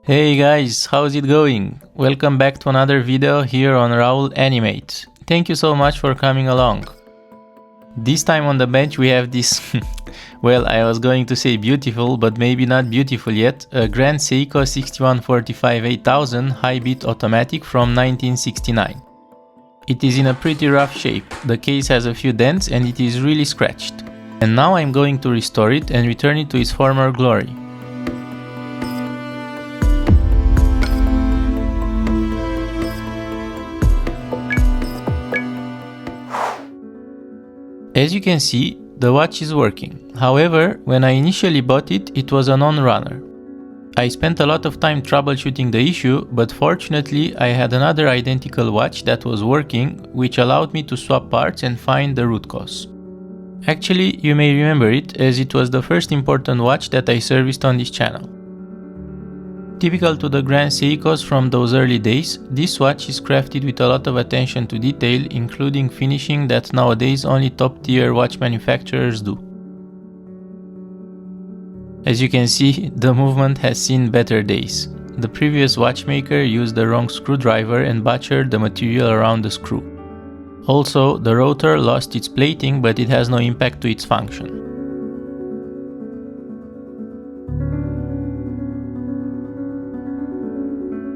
Hey guys, how's it going? Welcome back to another video here on Raul Animate. Thank you so much for coming along. This time on the bench we have this, well, I was going to say beautiful, but maybe not beautiful yet, a Grand Seiko 6145-8000 high-beat automatic from 1969. It is in a pretty rough shape, the case has a few dents and it is really scratched. And now I'm going to restore it and return it to its former glory. As you can see, the watch is working. However, when I initially bought it, it was a non-runner. I spent a lot of time troubleshooting the issue, but fortunately I had another identical watch that was working, which allowed me to swap parts and find the root cause. Actually, you may remember it, as it was the first important watch that I serviced on this channel. Typical to the Grand Seikos from those early days, this watch is crafted with a lot of attention to detail, including finishing that nowadays only top-tier watch manufacturers do. As you can see, the movement has seen better days. The previous watchmaker used the wrong screwdriver and butchered the material around the screw. Also, the rotor lost its plating, but it has no impact to its function.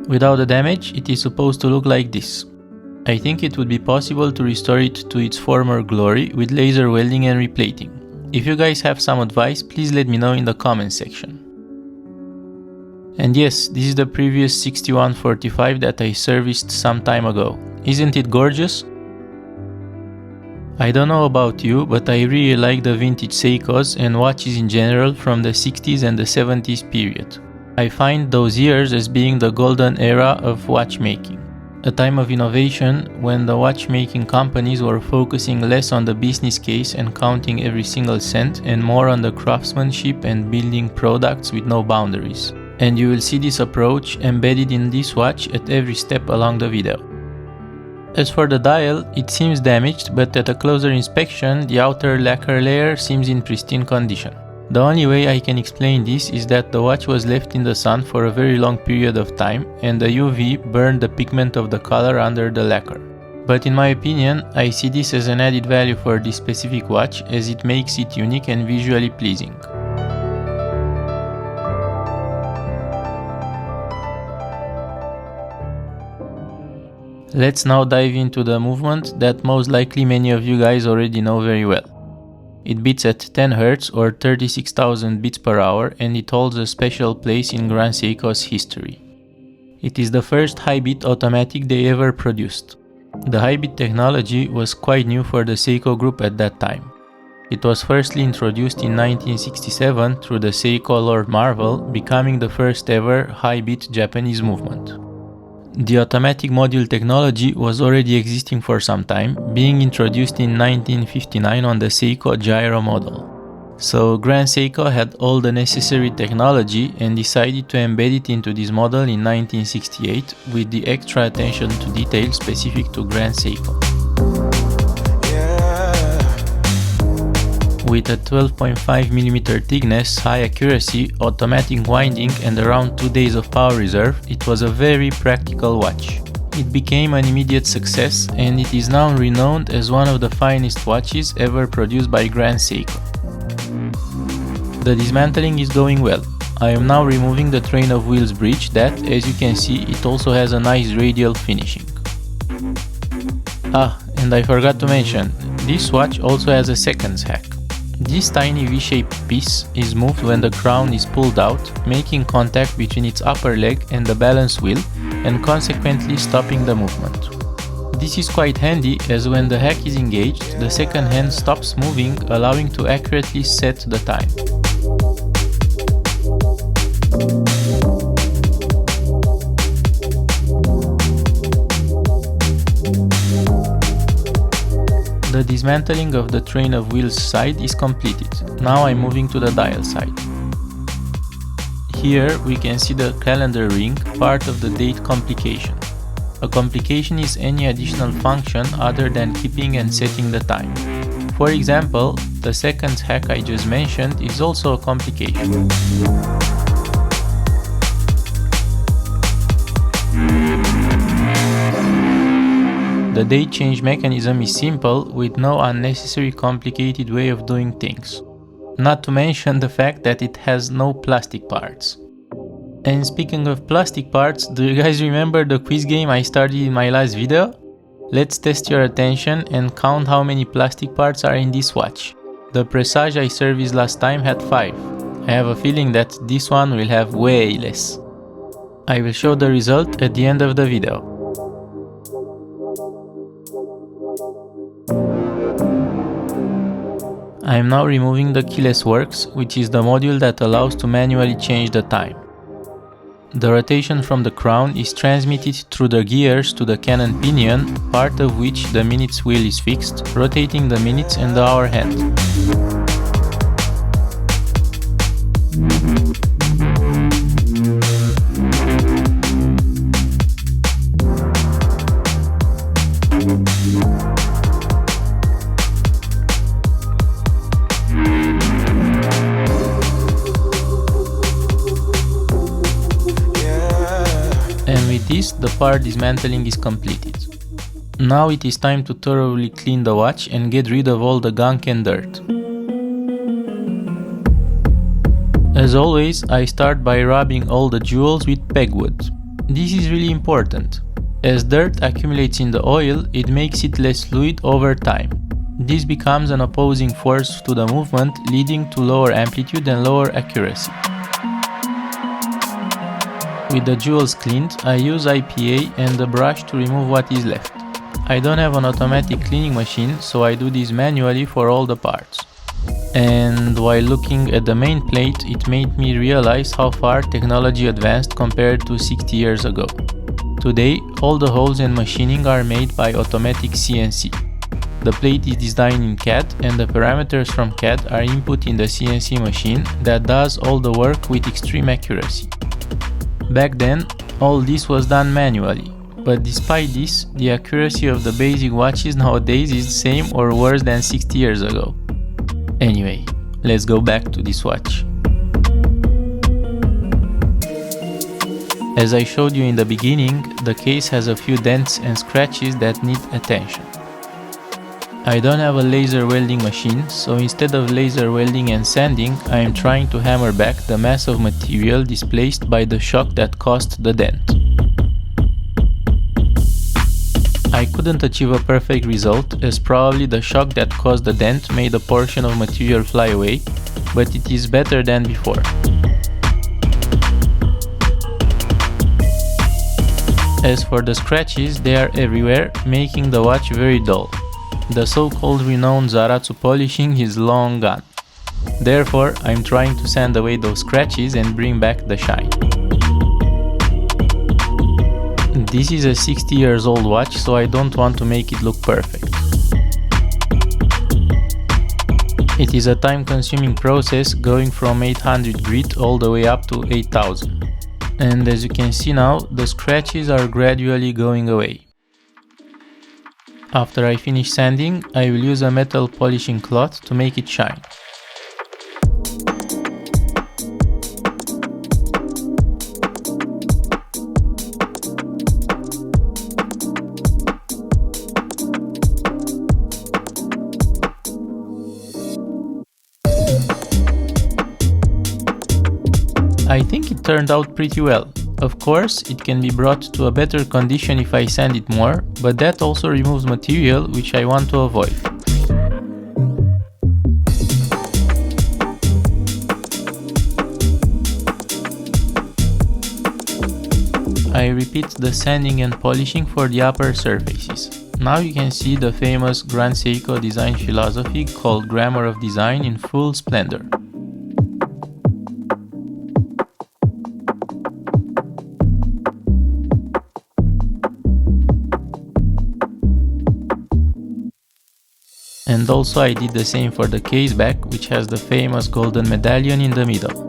Without the damage, it is supposed to look like this. I think it would be possible to restore it to its former glory with laser welding and replating. If you guys have some advice, please let me know in the comments section. And yes, this is the previous 6145 that I serviced some time ago. Isn't it gorgeous? I don't know about you, but I really like the vintage Seikos and watches in general from the 60s and the 70s period. I find those years as being the golden era of watchmaking. A time of innovation when the watchmaking companies were focusing less on the business case and counting every single cent and more on the craftsmanship and building products with no boundaries. And you will see this approach embedded in this watch at every step along the video. As for the dial, it seems damaged, but at a closer inspection, the outer lacquer layer seems in pristine condition. The only way I can explain this is that the watch was left in the sun for a very long period of time and the UV burned the pigment of the color under the lacquer. But in my opinion, I see this as an added value for this specific watch as it makes it unique and visually pleasing. Let's now dive into the movement that most likely many of you guys already know very well. It beats at 10 Hz or 36,000 beats per hour and it holds a special place in Grand Seiko's history. It is the first high-beat automatic they ever produced. The high-beat technology was quite new for the Seiko group at that time. It was firstly introduced in 1967 through the Seiko Lord Marvel, becoming the first ever high-beat Japanese movement. The automatic module technology was already existing for some time, being introduced in 1959 on the Seiko Gyro model. So Grand Seiko had all the necessary technology and decided to embed it into this model in 1968 with the extra attention to detail specific to Grand Seiko. With a 12.5mm thickness, high accuracy, automatic winding and around 2 days of power reserve, it was a very practical watch. It became an immediate success and it is now renowned as one of the finest watches ever produced by Grand Seiko. The dismantling is going well. I am now removing the train of wheels bridge that, as you can see, it also has a nice radial finishing. Ah, and I forgot to mention, this watch also has a seconds hack. This tiny V-shaped piece is moved when the crown is pulled out, making contact between its upper leg and the balance wheel and consequently stopping the movement. This is quite handy as when the hack is engaged, the second hand stops moving, allowing to accurately set the time. The dismantling of the train of wheels side is completed. Now I'm moving to the dial side. Here we can see the calendar ring, part of the date complication. A complication is any additional function other than keeping and setting the time. For example, the seconds hack I just mentioned is also a complication. The date change mechanism is simple, with no unnecessary complicated way of doing things. Not to mention the fact that it has no plastic parts. And speaking of plastic parts, do you guys remember the quiz game I started in my last video? Let's test your attention and count how many plastic parts are in this watch. The Presage I serviced last time had 5. I have a feeling that this one will have way less. I will show the result at the end of the video. I am now removing the keyless works, which is the module that allows to manually change the time. The rotation from the crown is transmitted through the gears to the cannon pinion, part of which the minutes wheel is fixed, rotating the minutes and the hour hand. And with this, the part dismantling is completed. Now it is time to thoroughly clean the watch and get rid of all the gunk and dirt. As always, I start by rubbing all the jewels with pegwood. This is really important. As dirt accumulates in the oil, it makes it less fluid over time. This becomes an opposing force to the movement, leading to lower amplitude and lower accuracy. With the jewels cleaned, I use IPA and a brush to remove what is left. I don't have an automatic cleaning machine, so I do this manually for all the parts. And while looking at the main plate, it made me realize how far technology advanced compared to 60 years ago. Today, all the holes and machining are made by automatic CNC. The plate is designed in CAD and the parameters from CAD are input in the CNC machine that does all the work with extreme accuracy. Back then, all this was done manually, but despite this, the accuracy of the basic watches nowadays is the same or worse than 60 years ago. Anyway, let's go back to this watch. As I showed you in the beginning, the case has a few dents and scratches that need attention. I don't have a laser welding machine, so instead of laser welding and sanding, I am trying to hammer back the mass of material displaced by the shock that caused the dent. I couldn't achieve a perfect result, as probably the shock that caused the dent made a portion of material fly away, but it is better than before. As for the scratches, they are everywhere, making the watch very dull. The so-called renowned Zaratsu polishing is long gone. Therefore, I'm trying to sand away those scratches and bring back the shine. This is a 60 years old watch, so I don't want to make it look perfect. It is a time-consuming process, going from 800 grit all the way up to 8000. And as you can see now, the scratches are gradually going away. After I finish sanding, I will use a metal polishing cloth to make it shine. I think it turned out pretty well. Of course, it can be brought to a better condition if I sand it more, but that also removes material which I want to avoid. I repeat the sanding and polishing for the upper surfaces. Now you can see the famous Grand Seiko design philosophy called Grammar of Design in full splendor. And also I did the same for the case back, which has the famous golden medallion in the middle.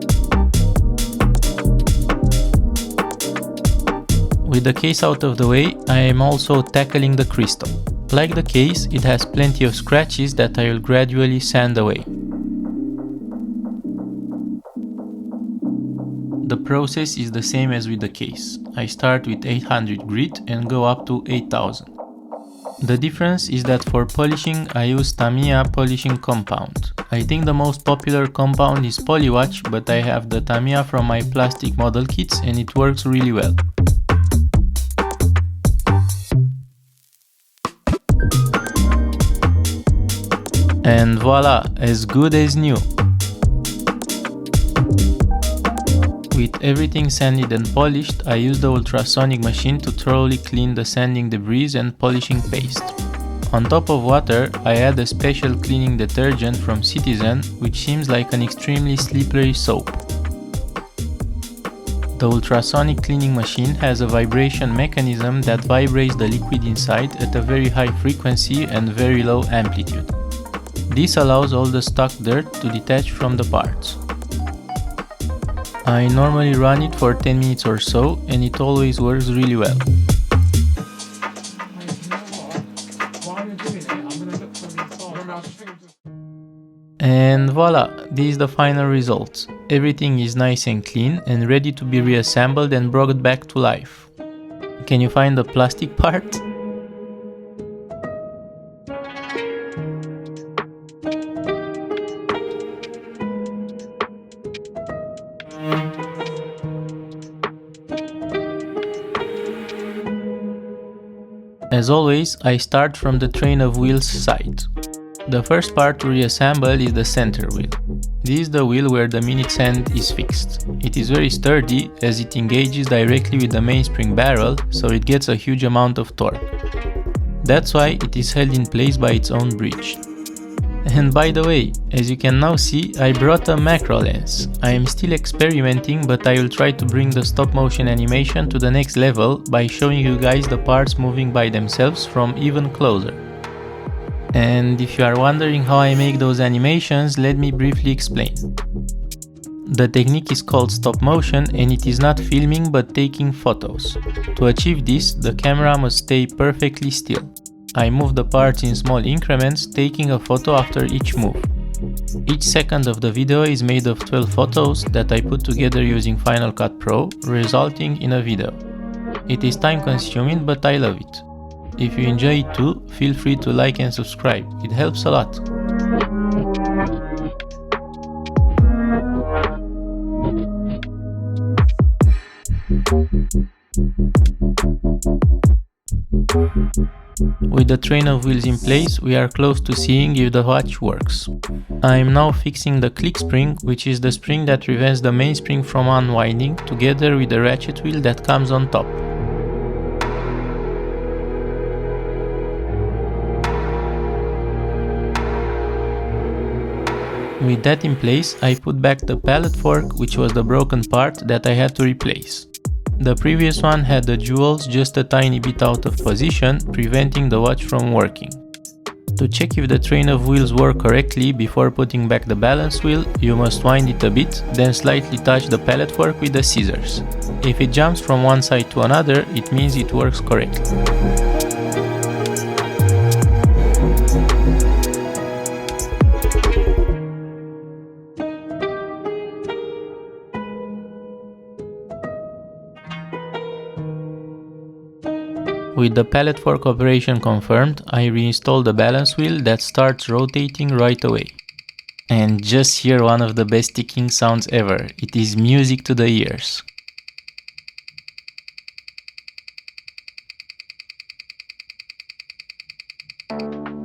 With the case out of the way, I am also tackling the crystal. Like the case, it has plenty of scratches that I will gradually sand away. The process is the same as with the case. I start with 800 grit and go up to 8000. The difference is that for polishing I use Tamiya polishing compound. I think the most popular compound is Polywatch, but I have the Tamiya from my plastic model kits and it works really well. And voila, as good as new! With everything sanded and polished, I use the ultrasonic machine to thoroughly clean the sanding debris and polishing paste. On top of water, I add a special cleaning detergent from Citizen, which seems like an extremely slippery soap. The ultrasonic cleaning machine has a vibration mechanism that vibrates the liquid inside at a very high frequency and very low amplitude. This allows all the stuck dirt to detach from the parts. I normally run it for 10 minutes or so, and it always works really well. And voila, this is the final result. Everything is nice and clean and ready to be reassembled and brought back to life. Can you find the plastic part? As always, I start from the train of wheels side. The first part to reassemble is the center wheel. This is the wheel where the minute end is fixed. It is very sturdy as it engages directly with the mainspring barrel, so it gets a huge amount of torque. That's why it is held in place by its own bridge. And by the way, as you can now see, I brought a macro lens. I am still experimenting, but I will try to bring the stop motion animation to the next level by showing you guys the parts moving by themselves from even closer. And if you are wondering how I make those animations, let me briefly explain. The technique is called stop motion and it is not filming but taking photos. To achieve this, the camera must stay perfectly still. I move the parts in small increments, taking a photo after each move. Each second of the video is made of 12 photos that I put together using Final Cut Pro, resulting in a video. It is time consuming, but I love it. If you enjoy it too, feel free to like and subscribe, it helps a lot. With the train of wheels in place, we are close to seeing if the watch works. I am now fixing the click spring, which is the spring that prevents the mainspring from unwinding, together with the ratchet wheel that comes on top. With that in place, I put back the pallet fork, which was the broken part that I had to replace. The previous one had the jewels just a tiny bit out of position, preventing the watch from working. To check if the train of wheels work correctly before putting back the balance wheel, you must wind it a bit, then slightly touch the pallet fork with the scissors. If it jumps from one side to another, it means it works correctly. With the pallet fork operation confirmed, I reinstall the balance wheel that starts rotating right away. And just hear one of the best ticking sounds ever, it is music to the ears.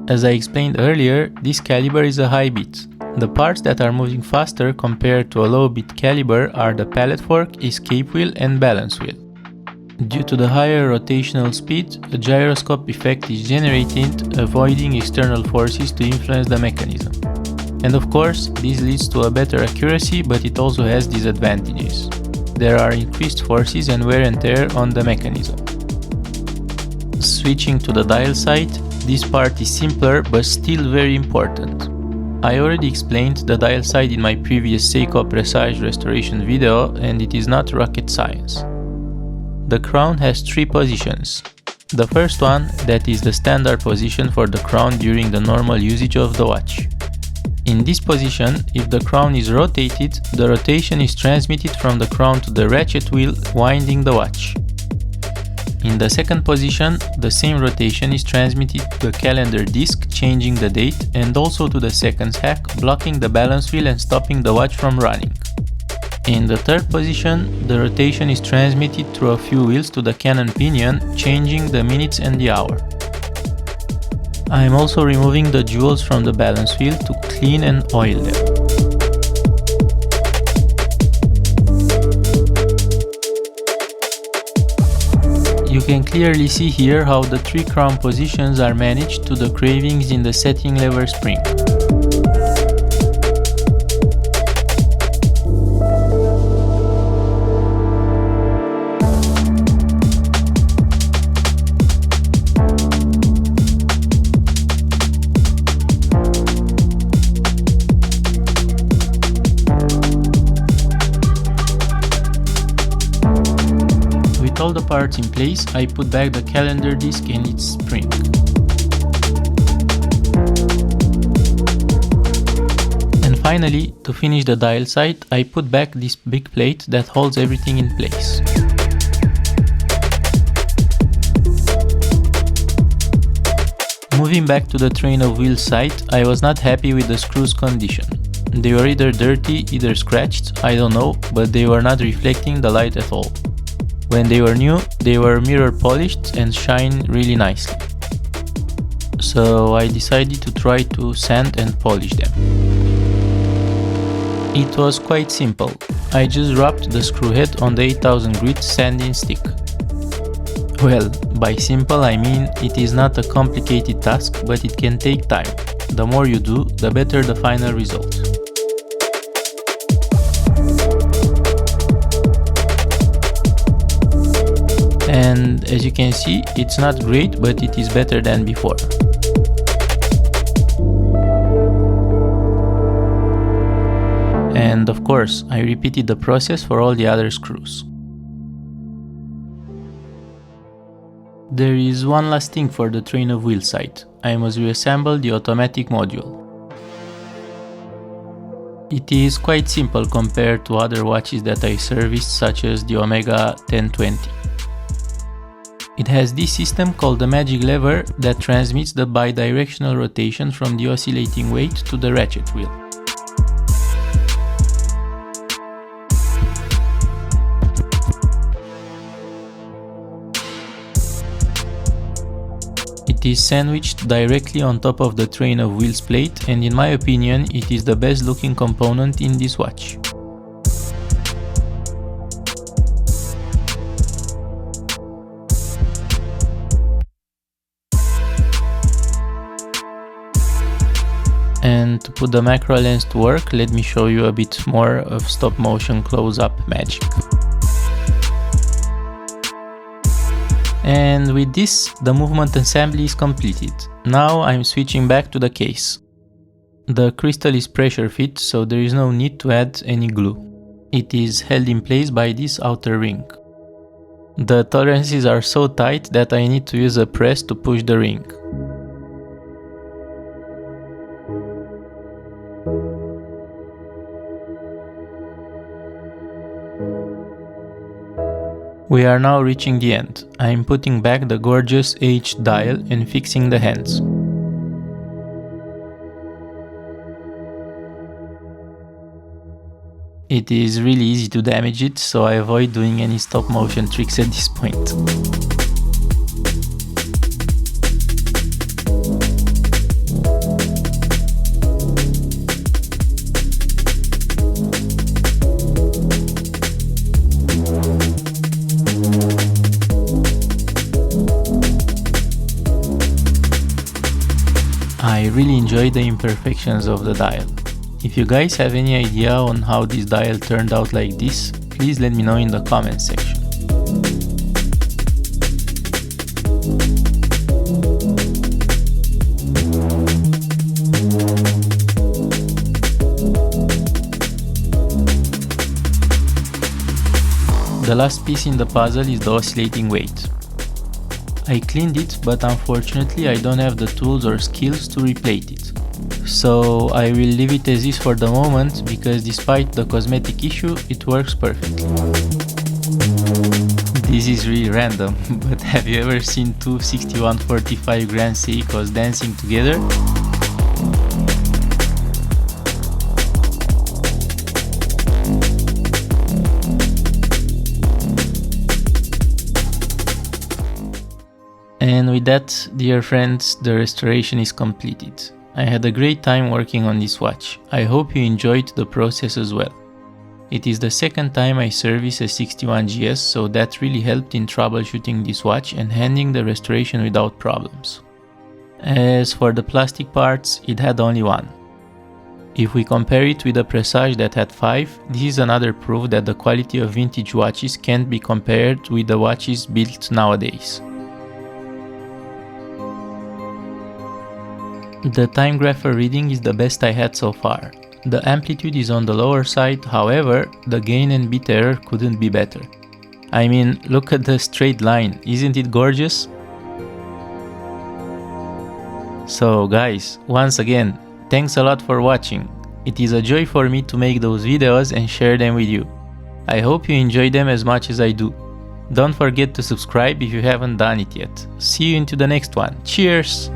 As I explained earlier, this caliber is a high bit. The parts that are moving faster compared to a low bit caliber are the pallet fork, escape wheel and balance wheel. Due to the higher rotational speed, a gyroscope effect is generated, avoiding external forces to influence the mechanism. And of course, this leads to a better accuracy, but it also has disadvantages. There are increased forces and wear and tear on the mechanism. Switching to the dial side, this part is simpler but still very important. I already explained the dial side in my previous Seiko Presage restoration video, and it is not rocket science. The crown has three positions. The first one, that is the standard position for the crown during the normal usage of the watch. In this position, if the crown is rotated, the rotation is transmitted from the crown to the ratchet wheel, winding the watch. In the second position, the same rotation is transmitted to the calendar disc, changing the date, and also to the seconds hack, blocking the balance wheel and stopping the watch from running. In the third position, the rotation is transmitted through a few wheels to the Canon pinion, changing the minutes and the hour. I am also removing the jewels from the balance wheel to clean and oil them. You can clearly see here how the 3 crown positions are managed to the cravings in the setting lever spring. With all the parts in place, I put back the calendar disc and its spring. And finally, to finish the dial side, I put back this big plate that holds everything in place. Moving back to the train of wheels side, I was not happy with the screws condition. They were either dirty, either scratched, I don't know, but they were not reflecting the light at all. When they were new, they were mirror polished and shine really nicely. So I decided to try to sand and polish them. It was quite simple. I just rubbed the screw head on the 8000 grit sanding stick. Well, by simple I mean it is not a complicated task, but it can take time. The more you do, the better the final result. And as you can see, it's not great, but it is better than before. And of course, I repeated the process for all the other screws. There is one last thing for the train of wheel side. I must reassemble the automatic module. It is quite simple compared to other watches that I serviced, such as the Omega 1020. It has this system called the magic lever that transmits the bidirectional rotation from the oscillating weight to the ratchet wheel. It is sandwiched directly on top of the train of wheels plate, and in my opinion it is the best looking component in this watch. And to put the macro lens to work, let me show you a bit more of stop motion close-up magic. And with this, the movement assembly is completed. Now I'm switching back to the case. The crystal is pressure fit, so there is no need to add any glue. It is held in place by this outer ring. The tolerances are so tight that I need to use a press to push the ring. We are now reaching the end. I am putting back the gorgeous H dial and fixing the hands. It is really easy to damage it, so I avoid doing any stop motion tricks at this point. I really enjoy the imperfections of the dial. If you guys have any idea on how this dial turned out like this, please let me know in the comments section. The last piece in the puzzle is the oscillating weight. I cleaned it, but unfortunately I don't have the tools or skills to replate it. So I will leave it as is for the moment, because despite the cosmetic issue, it works perfectly. This is really random, but have you ever seen two 6145 Grand Seikos dancing together? And with that, dear friends, the restoration is completed. I had a great time working on this watch. I hope you enjoyed the process as well. It is the second time I service a 61GS, so that really helped in troubleshooting this watch and handling the restoration without problems. As for the plastic parts, it had only one. If we compare it with a Presage that had 5, this is another proof that the quality of vintage watches can't be compared with the watches built nowadays. The time grapher reading is the best I had so far. The amplitude is on the lower side, however, the gain and bit error couldn't be better. I mean, look at the straight line, isn't it gorgeous? So guys, once again, thanks a lot for watching. It is a joy for me to make those videos and share them with you. I hope you enjoy them as much as I do. Don't forget to subscribe if you haven't done it yet. See you into the next one. Cheers!